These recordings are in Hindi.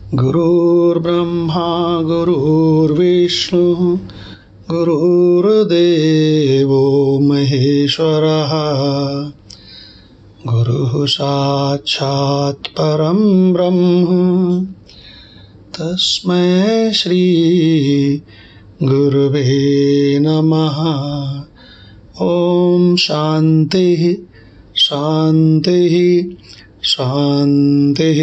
गुरुर्ब्रह्मा गुरुर्विष्णु गुरुर्देवो महेश्वरः गुरुः साक्षात् परं ब्रह्म तस्मै श्री गुरुवे नमः। ओम शांति शांति शांति।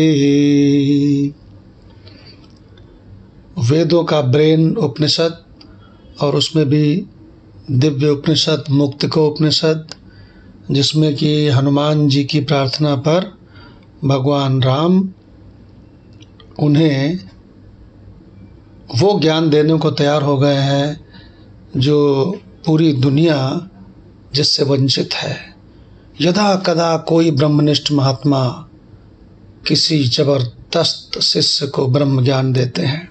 वेदों का ब्रेन उपनिषद और उसमें भी दिव्य उपनिषद मुक्तिको उपनिषद, जिसमें कि हनुमान जी की प्रार्थना पर भगवान राम उन्हें वो ज्ञान देने को तैयार हो गए हैं जो पूरी दुनिया जिससे वंचित है। यदा कदा कोई ब्रह्मनिष्ठ महात्मा किसी जबरदस्त शिष्य को ब्रह्म ज्ञान देते हैं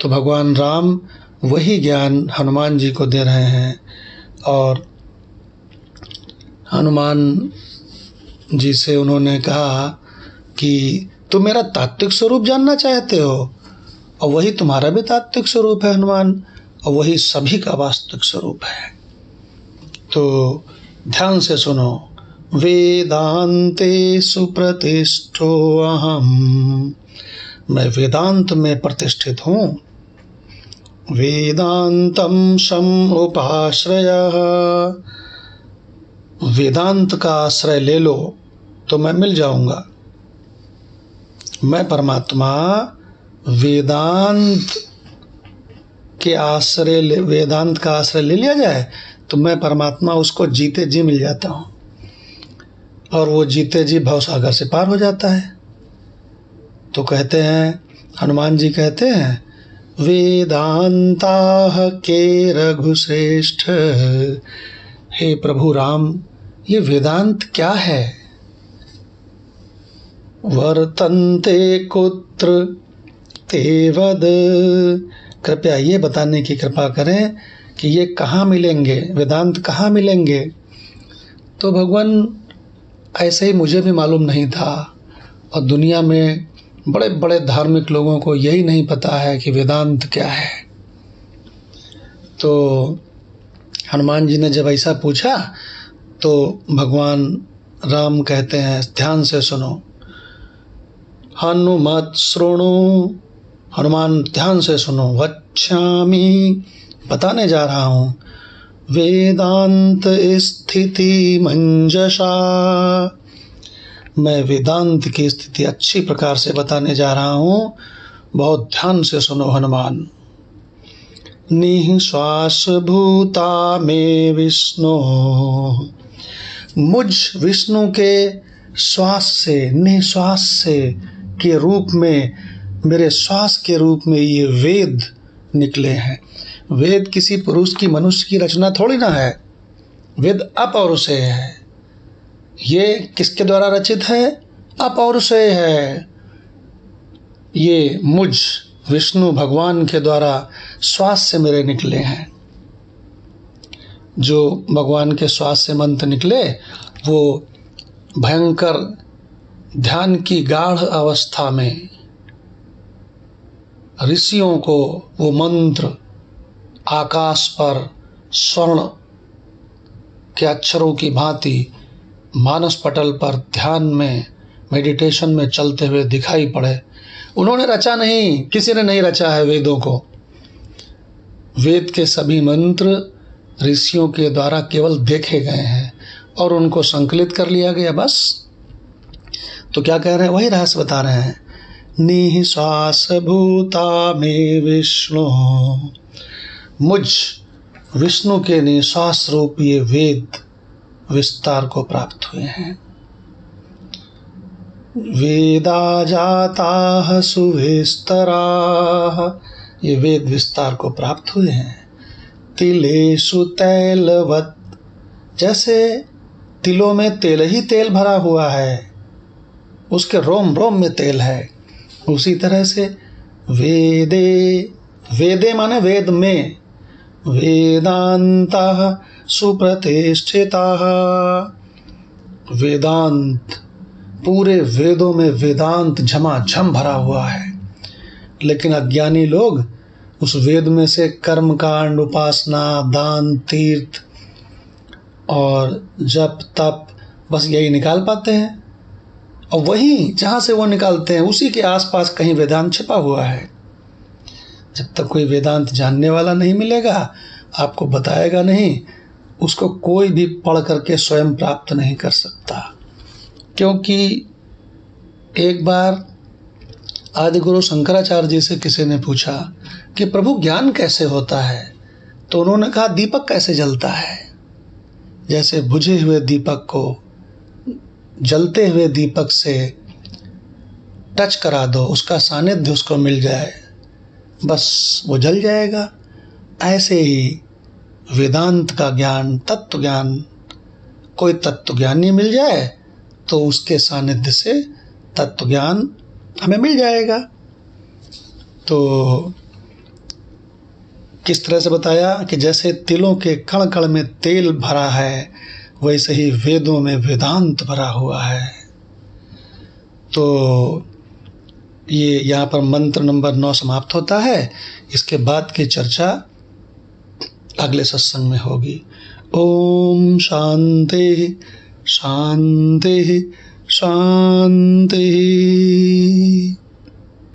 तो भगवान राम वही ज्ञान हनुमान जी को दे रहे हैं। और हनुमान जी से उन्होंने कहा कि तुम मेरा तात्विक स्वरूप जानना चाहते हो, और वही तुम्हारा भी तात्विक स्वरूप है हनुमान, और वही सभी का वास्तविक स्वरूप है। तो ध्यान से सुनो। वेदांते सुप्रतिष्ठो अहम, मैं वेदांत में प्रतिष्ठित हूँ। वेदांतम समुपाश्रयः, वेदांत का आश्रय ले लो तो मैं मिल जाऊंगा। मैं परमात्मा वेदांत का आश्रय ले लिया जाए तो मैं परमात्मा उसको जीते जी मिल जाता हूँ, और वो जीते जी भवसागर से पार हो जाता है। तो कहते हैं, हनुमान जी कहते हैं, वेदांताः के रघुश्रेष्ठ, हे प्रभु राम ये वेदांत क्या है। वर्तन्ते कुत्र ते वद, कृपया ये बताने की कृपा करें कि ये कहाँ मिलेंगे, वेदांत कहाँ मिलेंगे। तो भगवान ऐसे ही मुझे भी मालूम नहीं था, और दुनिया में बड़े बड़े धार्मिक लोगों को यही नहीं पता है कि वेदांत क्या है। तो हनुमान जी ने जब ऐसा पूछा तो भगवान राम कहते हैं, ध्यान से सुनो। हनुमत शृणु, हनुमान ध्यान से सुनो। वक्ष्यामि, बताने जा रहा हूँ। वेदांत स्थिति मंजसा, मैं वेदांत की स्थिति अच्छी प्रकार से बताने जा रहा हूँ। बहुत ध्यान से सुनो हनुमान। निःश्वास भूता में विष्णु, मुझ विष्णु के श्वास से, निःश्वास से के रूप में, मेरे श्वास के रूप में ये वेद निकले हैं। वेद किसी पुरुष की, मनुष्य की रचना थोड़ी ना है। वेद अपौरुषेय है। ये किसके द्वारा रचित है? अपौरुषेय है। ये मुझ विष्णु भगवान के द्वारा श्वास से मेरे निकले हैं। जो भगवान के श्वास से मंत्र निकले वो भयंकर ध्यान की गाढ़ अवस्था में ऋषियों को वो मंत्र आकाश पर स्वर्ण के अक्षरों की भांति मानस पटल पर ध्यान में, मेडिटेशन में चलते हुए दिखाई पड़े। उन्होंने रचा नहीं, किसी ने नहीं रचा है वेदों को। वेद के सभी मंत्र ऋषियों के द्वारा केवल देखे गए हैं और उनको संकलित कर लिया गया, बस। तो क्या कह रहे हैं, वही रहस्य बता रहे हैं। निःश्वास भूता में विष्णु, मुझ विष्णु के निःश्वास रूप ये वेद विस्तार को प्राप्त हुए हैं। वेदा जाता सुविस्तराः, ये वेद विस्तार को प्राप्त हुए हैं। तिलेषु तैलवत्, जैसे तिलों में तेल ही तेल भरा हुआ है, उसके रोम रोम में तेल है, उसी तरह से वेदे, वेदे माने वेद में, वेदांतः सुप्रतिष्ठिताः, वेदांत पूरे वेदों में वेदांत झमाझम भरा हुआ है, लेकिन अज्ञानी लोग उस वेद में से कर्म कांड, उपासना, दान, तीर्थ और जप तप बस यही निकाल पाते हैं। और वहीं जहाँ से वो निकालते हैं उसी के आसपास कहीं वेदांत छिपा हुआ है। जब तक कोई वेदांत जानने वाला नहीं मिलेगा, आपको बताएगा नहीं, उसको कोई भी पढ़ करके स्वयं प्राप्त नहीं कर सकता। क्योंकि एक बार आदिगुरु शंकराचार्य जी से किसी ने पूछा कि प्रभु ज्ञान कैसे होता है, तो उन्होंने कहा दीपक कैसे जलता है। जैसे बुझे हुए दीपक को जलते हुए दीपक से टच करा दो, उसका सानिध्य उसको मिल जाए, बस वो जल जाएगा। ऐसे ही वेदांत का ज्ञान, तत्व ज्ञान, कोई तत्व ज्ञानी मिल जाए तो उसके सानिध्य से तत्व ज्ञान हमें मिल जाएगा। तो किस तरह से बताया कि जैसे तिलों के कण कण में तेल भरा है, वैसे ही वेदों में वेदांत भरा हुआ है। तो ये यहाँ पर मंत्र नंबर 9 समाप्त होता है। इसके बाद की चर्चा अगले सत्संग में होगी। ओम शांति शांति शांति।